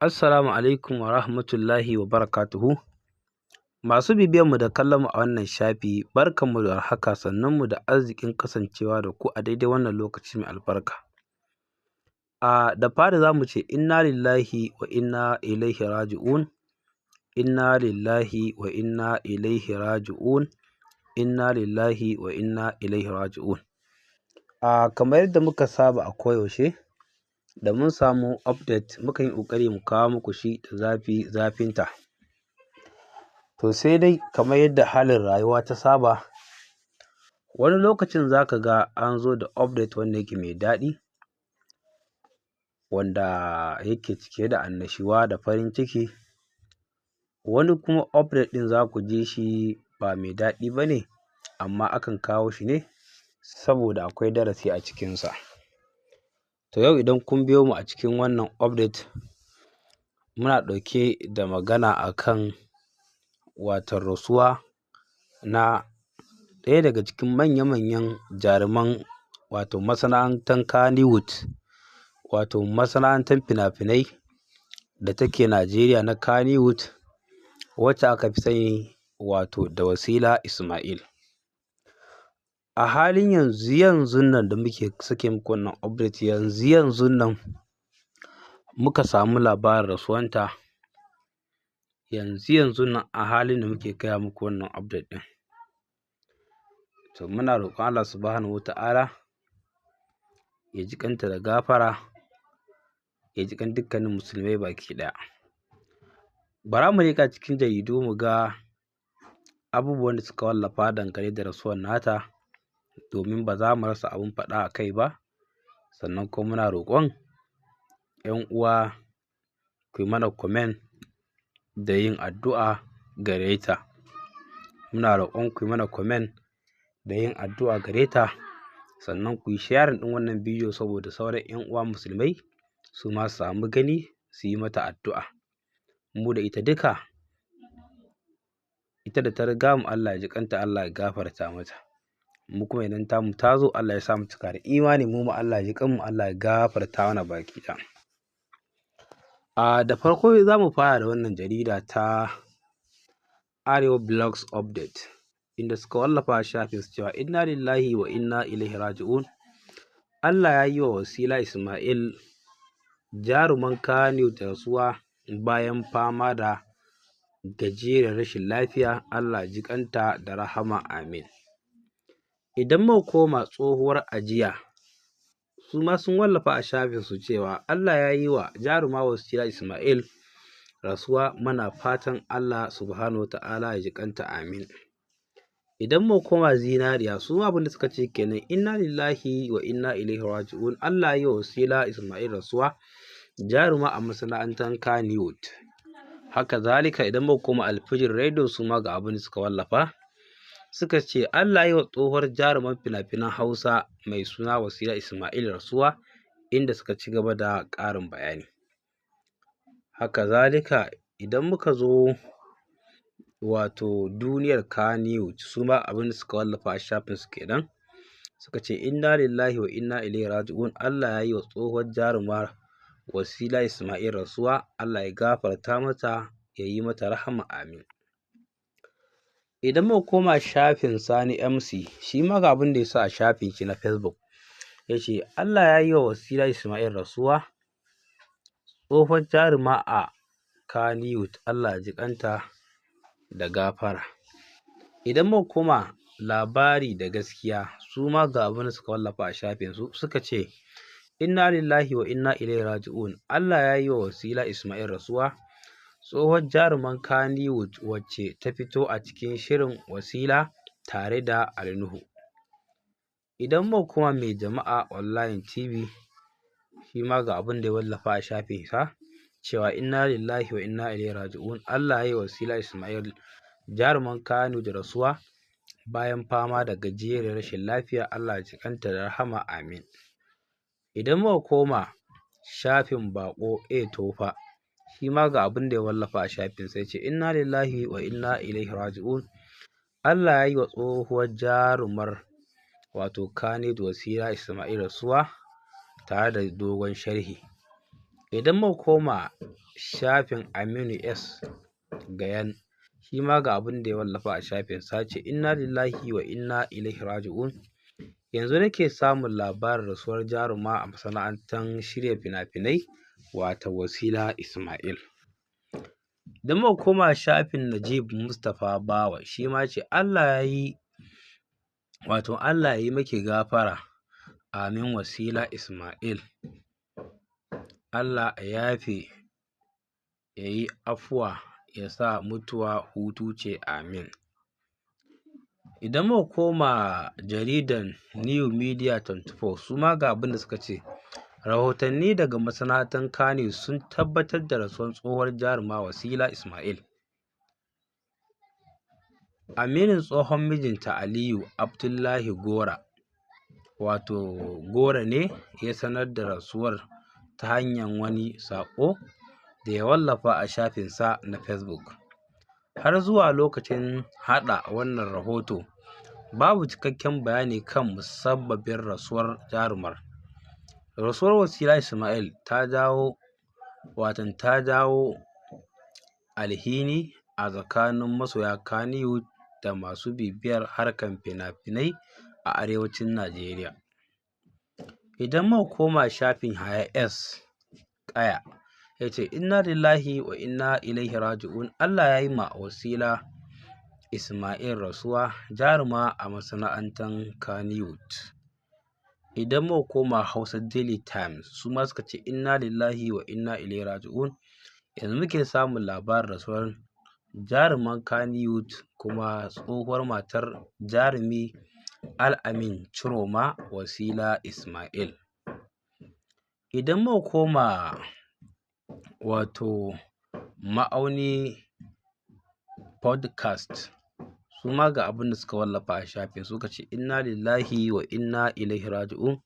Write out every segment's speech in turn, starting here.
Assalamu alaikum wa rahmatullahi wa barakatuhu. Masu bibiyanmu da kallonmu a wannan shafi, barkanmu da warhaka, sannunmu da arzikin kasancewa da ku a daidai wannan lokaci mai albarka. Da fari za mu ce inna lillahi wa inna ilaihi raji'un, inna lillahi wa inna ilaihi raji'un, inna lillahi wa inna ilaihi raji'un. Kamar yadda muka saba a koyaushe, da mun samu update mukan yi ƙoƙari mu kawo muku shi da zafinta. To sai dai kamar yadda halin rayuwa ta saba, wani lokacin za ka ga an zo da update wanda yake mai daɗi, wanda yake cike da annashuwa da farin ciki. Wani kuma update ɗin za ku ji shi ba mai daɗi ba ne, amma akan kawo shi ne saboda akwai darasi a cikinsa. To yau idan kun biyo mu a cikin wannan update, muna ɗauke da magana akan wato rasuwa na ɗaya daga cikin manya-manyan jaruman wato masana'antar Kannywood, wato masana'antar fina-finai da take Najeriya na Kannywood, wacce aka fi sani wato da Wasila Ismail. A halin yanzun nan da muke sake muku wannan update, yanzun nan muka samu labarin rasuwanta, yanzun nan a halin da muke gaya muku wannan update ɗin. To muna roƙon Allah subhanahu wa ta'ala ya ji ƙanta da gafara, ya ji ƙan dukkanin musulmai baki ɗaya. Bara mu leƙa cikin jaridu mu ga abubuwan da suka wallafa dangane da rasuwar nata, domin ba za mu rasa abin faɗa a kai ba. Sannan kuma muna roƙon 'yan uwa ku yi mana comment da yin addu'a gare ta. Muna roƙon ku yi mana comment da yin addu'a gare ta, sannan ku yi sharing ɗin wannan bidiyo saboda sauran 'yan uwa musulmai su ma su samu gani su yi mata addu'a. Mu da ita duka, ita da ta riga mu Allah ya ji ƙanta, Allah ya gafarta mata. Mu kuma idan tamu ta zo Allah ya sa mu cika da imani, mu ma Allah ya ji ƙanmu, Allah ya gafarta mana baki ɗaya. Da farko za mu fara da wannan jarida ta Arewa Blogs Update, inda suka wallafa a shafinsu cewa inna lillahi wa inna ilaihi raji'un. Allah ya yi wa Wasila Ismail jaruman Kannywood rasuwa bayan fama da gajeriyar rashin lafiya. Allah ya ji ƙanta da rahama, amin. Idan muka koma tsohuwar ajiya, su ma sun wallafa a shafinsu cewa Allah ya yi wa jaruma Wasila Ismail rasuwa, muna fatan Allah subhanahu wa ta'ala ya ji ƙanta, amin. Idan muka koma zinariya, su ma abin da suka ce kenan, inna lillahi wa inna ilaihi raji'un. Allah ya yi wa Wasila Ismail rasuwa, jaruma a masana'antar Kannywood. Haka zalika idan muka koma Alfijir Radio, su ma ga abin da suka wallafa, suka ce Allah ya yi wa tsohuwar jaruman fina-finan Hausa mai suna Wasila Ismail rasuwa, inda suka ci gaba da ƙarin bayani. Haka zalika idan muka zo wato duniyar Kannywood, su ma abin da suka wallafa a shafinsu kenan, suka ce inna lillahi wa inna ilaihi raji'un. Allah ya yi wa tsohuwar jaruma Wasila Ismail rasuwa, Allah ya gafarta mata, ya yi mata rahama, amin. Idan muka koma shafin Sani MC, shi ma ga abin da ya sa a shafin shi na Facebook, ya ce Allah ya yi wa Wasila Ismail rasuwa, tsohuwar jaruma a Kannywood, Allah ya ji ƙanta da gafara. Idan muka koma Labari da Gaskiya, su ma ga abin da suka wallafa a shafinsu, suka ce inna lillahi wa inna ilaihi raji'un. Allah ya yi wa Wasila Ismail rasuwa, tsohuwar jaruman Kannywood wacce ta fito a cikin shirin Wasila tare da Ali Nuhu. Idan muka koma Mai Jama'a Online TV, shi ma ga abin da ya wallafa a shafinsa cewa inna lillahi wa inna ilaihi raji'un. Allah ya yi wa Wasila Ismail jaruman Kannywood rasuwa bayan fama da gajeriyar rashin lafiya. Allah ya ji ƙanta da rahama, amin. Idan muka koma shafin Baƙo A Tofa, shi ma ga abin da ya wallafa a shafin sai ce inna lillahi wa inna ilaihi raji'un. Allah ya yi wa tsohuwar jarumar wato Kannywood Wasila Ismail rasuwa, tare da dogon sharhi. Idan muka koma shafin Aminu S Gayan, shi ma ga abin da ya wallafa a shafin sa, ce inna lillahi wa inna ilaihi raji'un. Yanzu nake samun labarin rasuwar jaruma a masana'antar shirya fina-finai wato Wasila Ismail. Idan muka koma shafin Najib Mustapha Bawa, shi ma ce Allah ya yi maki gafara, amin Wasila Ismail. Allah ya yafe, ya yi afuwa, ya sa mutuwa hutu ce, amin. Idan muka koma jaridan New Media 24, su ma ga abin da suka ce, rahotanni daga masana'antar Kannywood sun tabbatar da rasuwar tsohuwar jaruma Wasila Ismail. Aminin tsohon mijinta Aliyu Abdullahi Gora ne ya sanar da rasuwar ta hanyar wani saƙo da ya wallafa a shafinsa na Facebook. Har zuwa lokacin haɗa wannan rahoto, babu cikakken bayani kan musabbabin rasuwar jarumar. Rasuwar Wasila Ismail ta jawo alhini a tsakanin masoya Kannywood da masu bibiyar harkar fina-finai a arewacin Najeriya. Idan muka koma shafin Yahaya S Kaya, ya ce inna lillahi wa inna ilaihi raji'un. Allah ya yi ma Wasila Ismail rasuwa, jaruma a masana'antar Kannywood. Idan muka koma Hausa Daily Times, su ma suka ce inna lillahi wa inna ilaihi raji'un. Yanzu muke samun labarin rasuwar jaruman Kannywood kuma tsohuwar matar jarumi Al-Amin Ciroma, Wasila Ismail. Idan muka koma Ma'auni Podcast, su ma ga abin da suka wallafa a shafin, suka ce inna lillahi wa inna ilaihi raji'un.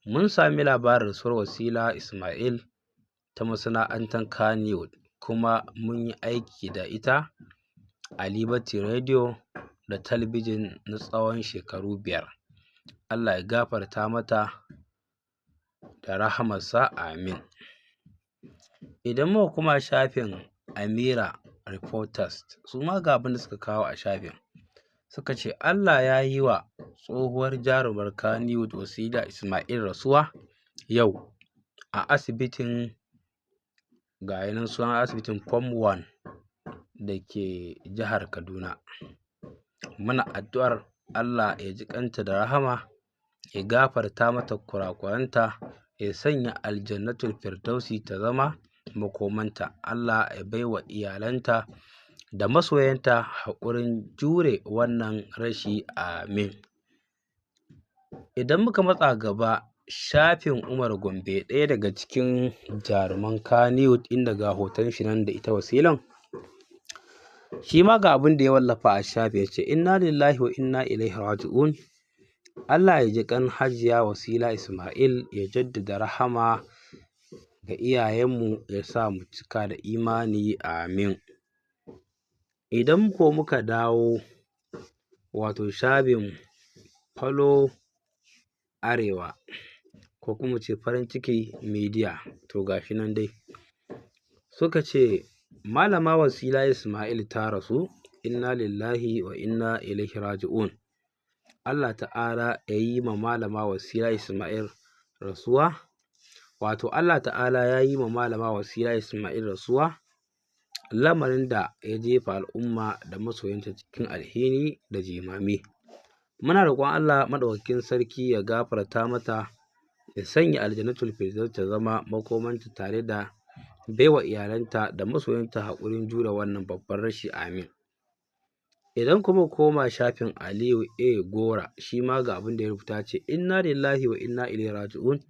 Mun sami labarin rasuwar Wasila Ismail ta masana'antar Kannywood, kuma mun yi aiki da ita a Liberty Radio da talabijin na tsawon shekaru 5. Allah ya gafarta mata da rahamarsa, amin. Idan muka koma shafin Amira Reporters, su ma ga abin da suka kawo a shafin, suka ce Allah ya yi wa tsohuwar jarumar Kannywood Wasila Ismail rasuwa yau a asibitin Form 1 da ke jihar Kaduna. Muna addu'ar Allah ya ji ƙanta da rahama, ya gafarta mata kurakuranta, ya sanya aljannatul firdausi ta zama makomanta. Allah ya bai wa iyalanta da masoyanta haƙurin jure wannan rashi, amin. Idan muka matsa gaba, shafin Umar Gombe, ɗaya daga cikin jaruman Kannywood, inda ga hoton shi nan da ita Wasilan, shi ma ga abin da ya wallafa a shafin, ya ce inna lillahi wa inna ilaihi raji'un. Allah ya ji ƙan Hajiya Wasila Ismail, ya jaddada rahama ga iyayenmu, ya sa mu cika da imani, amin. Idan ko muka dawo shafin Follow Arewa, ko kuma ce Farin Ciki Media, to ga shi nan dai suka ce Malama Wasila Ismail ta rasu, inna lillahi wa inna ilaihi raji'un. Allah ta'ala ya yi ma Malama Wasila Ismail rasuwa, Allah ta'ala ya yi ma Malama Wasila Ismail rasuwa, lamarin da ya jefa al'umma da masoyanta cikin alhini da jimami. Muna roƙon Allah Maɗaukakin Sarki ya gafarta mata, ya sanya aljannatul firdaus ta zama makomanta, tare da baiwa iyalanta da masoyanta haƙurin jure wannan babban rashi, amin. Idan kuma koma shafin Aliyu A Gora, shi ma ga abin da ya rubuta, ce inna lillahi wa inna ilaihi raji'un.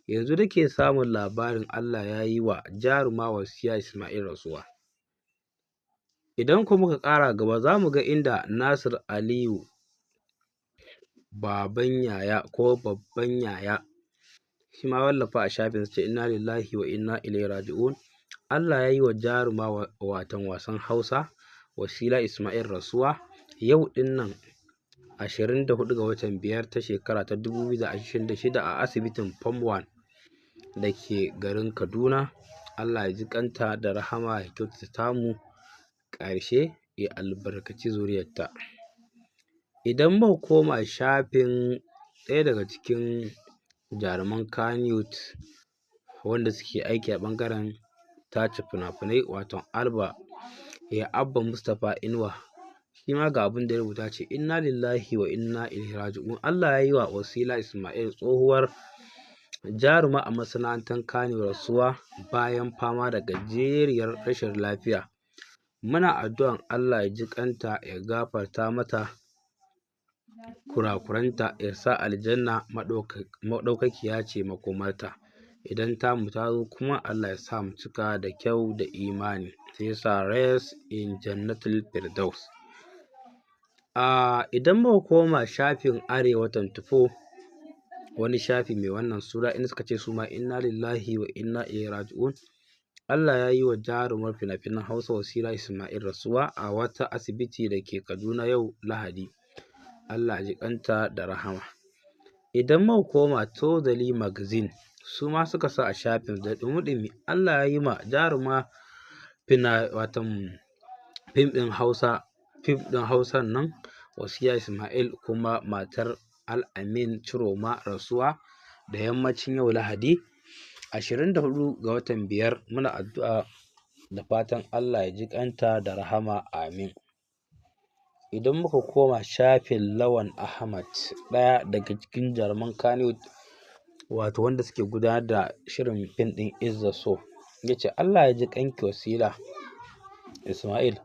Yanzu nake samun labarin Allah ya yi wa jaruma Wasila Ismail rasuwa. Idan kuma muka ƙara gaba, za mu ga inda Nasir Aliyu Babban Yaya, shi ma wallafa a shafin, ce inna lillahi wa inna ilaihi raji'un. Allah ya yi wa jaruma wasan Hausa Wasila Ismail rasuwa yau dinnan 24 ga watan 5 ta shekara ta 2026 a asibitin Form 1 da ke garin Kaduna. Allah ya ji ƙanta da rahama, ya kyautata tamu ƙarshe, ya albarkaci zuriyarta. Idan muka koma shafin ɗaya daga cikin jaruman Kannywood wanda suke aiki a ɓangaren tace fina-finai wato Abba Mustapha Inuwa, shi ma ga abin da ya rubuta, ce inna lillahi wa inna ilaihi raji'un. Allah ya yi wa Wasila Ismail, tsohuwar jaruma a masana'antar Kannywood, rasuwa bayan fama da gajeriyar rashin lafiya. Muna addu'an Allah ya ji ƙanta, ya gafarta mata kurakuranta, ya sa aljanna maɗaukakiya ce makomarta. Idan tamu ta zo kuma Allah ya sa mu cika da kyau da imani, sai ya sa rest in jannatul firdaus. Idan muka koma shafin Arewa 24, wani shafi mai wannan suna, inda suka ce su ma inna lillahi wa inna ilaihi raji'un. Allah ya yi wa jarumar fina-finan Hausa Wasila Ismail rasuwa a wata asibiti da ke Kaduna yau Lahadi. Allah ya ji ƙanta da rahama. Idan muka koma Tozali Magazine, su ma suka sa a shafin da ɗumi-ɗumi, Allah ya yi ma jaruma fim ɗin Hausa nan Wasila Ismail kuma matar Al-Amin Ciroma rasuwa da yammacin yau Lahadi 24 ga watan 5. Muna addu'a da fatan Allah ya ji ƙanta da rahama, amin. Idan muka koma shafin Lawan Ahmad, ɗaya daga cikin jaruman Kannywood wato wanda suke gudanar da shirin fim ɗin Izza So, ya ce Allah ya ji ƙanki Wasila Ismail,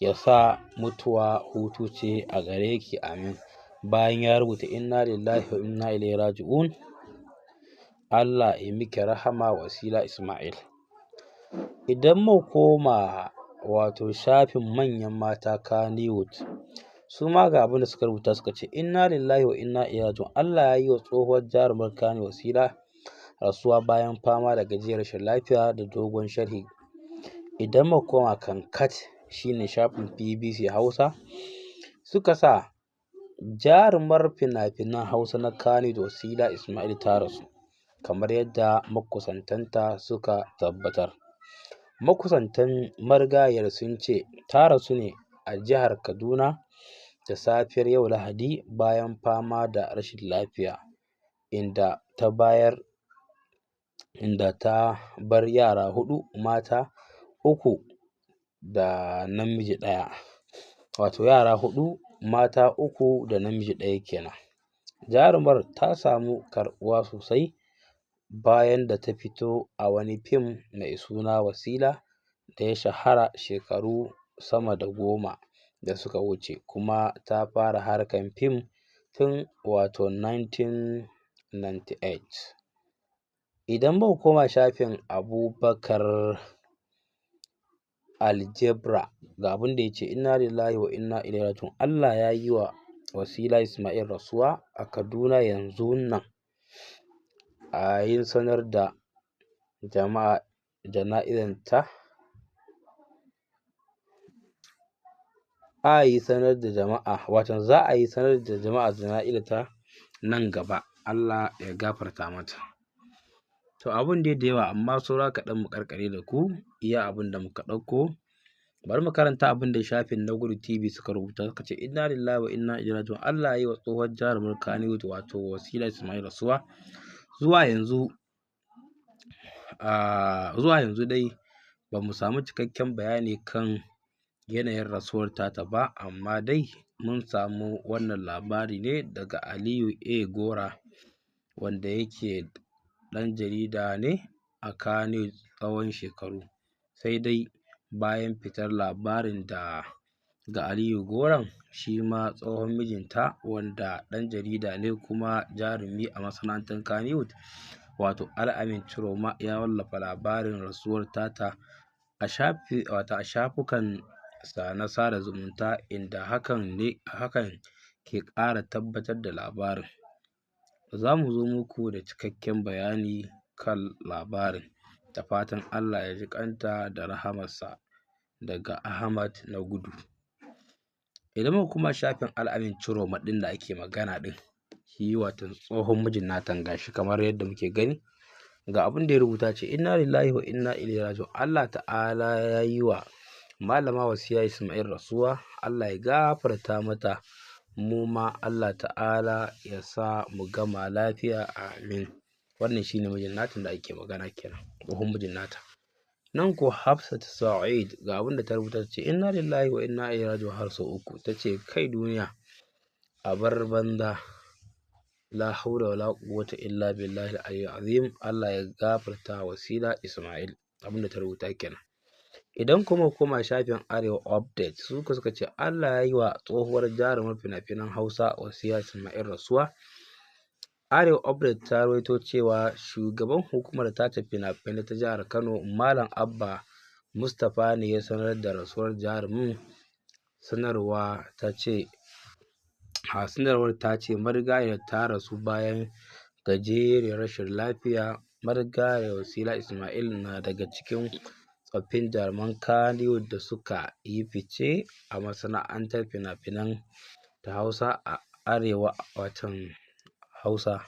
ya sa mutuwa hutu ce a gare ki, amin. Bayan ya rubuta inna lillahi wa inna ilaihi raji'un. Allah ya miki rahama Wasila Ismail. Idan muka koma wato shafin manyan mata Kannywood, su ma ga abin da suka rubuta, suka ce inna lillahi wa inna ilaihi raji'un. Allah ya yi wa tsohuwar jarumar Kannywood Wasila rasuwa bayan fama da gajiyar rashin lafiya da dogon sharhi. Idan muka koma Kankat, shine shafin BBC Hausa, suka sa jarumar fina-finan Hausa na Kannywood Wasila Ismail ta rasu, kamar yadda makusantanta suka tabbatar. Makusantan marigayiyar sun ce ta rasu ne a jihar Kaduna da safiyar yau Lahadi bayan fama da rashin lafiya, inda ta bar yara 4 mata 3 da namiji 1, wato yara 4 mata 3 da namiji 1 kenan. Jarumar ta samu karɓuwa sosai bayan da ta fito a wani fim mai suna Wasila da ya shahara shekaru sama da 10 da suka wuce, kuma ta fara harkar fim tun wato 1998. Idan muka koma shafin Abubakar Aljebra, ga abin da ya ce inna lillahi wa inna ilaihi raji'un. Allah ya yi wa Wasila Ismail rasuwa a Kaduna yanzu nan. A yin sanar da jama'a jana'izarta, za a yi sanar da jama'a jana'izarta nan gaba. Allah ya gafarta mata. To abun dai da yawa, amma saura kaɗan mu ƙarƙare da ku iya abin da muka ɗauko. Bari mu karanta abin da shafin Nagudu TV suka rubuta, suka ce inna lillahi wa inna ilaihi raji'un. Allah ya yi wa tsohuwar jarumar Kannywood wato Wasila Ismail rasuwa. Zuwa yanzu dai ba mu samu cikakken bayani kan yanayin rasuwar tata ba, amma dai mun samu wannan labari ne daga Aliyu A. Gora, wanda yake ɗan jarida ne a Kannywood tsawon shekaru. Sai dai bayan fitar labarin ga Aliyu Goran, shi ma tsohon mijinta wanda ɗan jarida ne kuma jarumi a masana'antar Kannywood wato Al-Amin Ciroma, ya wallafa labarin rasuwar tata a shafukan sa na sada zumunta, inda hakan ke ƙara tabbatar da labarin. Za mu zo muku da cikakken bayani kan labarin, da fatan Allah ya ji ƙanta da rahamarsa. Daga Ahmad Nagudu. Idan muka kuma shafin Al-Amin Ciroma ɗin da ake magana ɗin, shi watan tsohon mijin nata gashi kamar yadda muke gani, ga abin da ya rubuta ce inna lillahi wa inna ilaihi raji'un. Allah ta'ala ya yi wa malama Wasiya Ismail rasuwa, Allah ya gafarta mata, mu ma Allah ta'ala ya sa mu gama lafiya, amin. Wannan shine mijin nata da ake magana kenan, tsohon mijin nata. Nan ko Hafsat Sa'id ga abin da ta rubuta ce inna lillahi wa inna ilaihi raji'un har sau uku. Ta ce kai duniya a bar banza, la haula wala quwwata illa billahi al-aliyyil azim. Allah ya gafarta Wasila Ismail, abin da ta rubuta kenan. Idan kuma koma shafin Arewa Update su suka ce Allah ya yi wa tsohuwar jarumar fina-finan Hausa Wasiya Ismail rasuwa. Arewa Update ta rawaito cewa shugaban hukumar tace fina-finai ta jihar Kano Malam Abba Mustapha ne ya sanar da rasuwar jarumin. Sanarwar ta ce marigayiyar ta rasu bayan gajeriyar rashin lafiya. Marigayiyar Wasila Ismail na daga cikin tsoffin jaruman Kannywood da suka yi fice a masana'antar fina-finan ta Hausa a Arewa Hausa.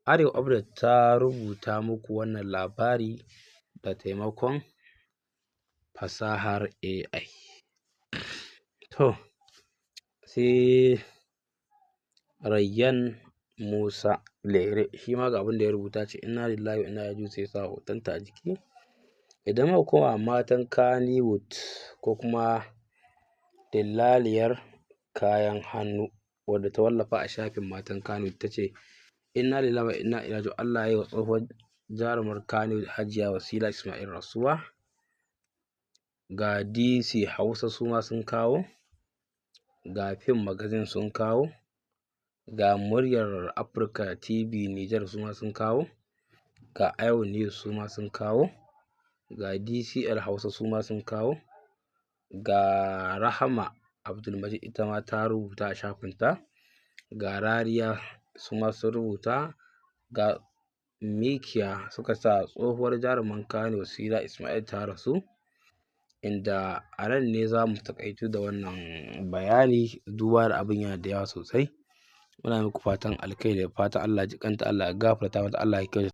Arewa Update ta rubuta muku wannan labari da taimakon fasahar AI. To, sai Rayyan Musa Lere shi ma ga abin da ya rubuta ce inna lillahi wa inna ilaihi raji'un, sai sa hotonta a jiki. Idan muka koma matan Kannywood ko kuma dillaliyar kayan hannu wadda ta wallafa a shafin matan Kannywood ta ce inna lillahi wa inna ilaihi raji'un, Allah ya yi wa tsohuwar jarumar Kannywood Hajiya Wasila Ismail rasuwa. Ga DC Hausa su ma sun kawo, ga Film Magazine sun kawo, ga Muryar Afirka TV Nijar su ma sun kawo, ga Ayo News su ma sun kawo, ga DCL Hausa su ma sun kawo, ga Rahama Abdulmajid ita ma ta rubuta a shafinta, ga Rariya su ma sun rubuta, ga Mikiya suka sa tsohuwar jaruman Kano Wasila Ismail ta rasu. Inda a nan ne za mu taƙaitu da wannan bayani duba da abin yana da yawa sosai. Muna muku fatan alkhairi da fatan Allah ya ji kanta, Allah ya gafarta mata, Allah ya kyauta.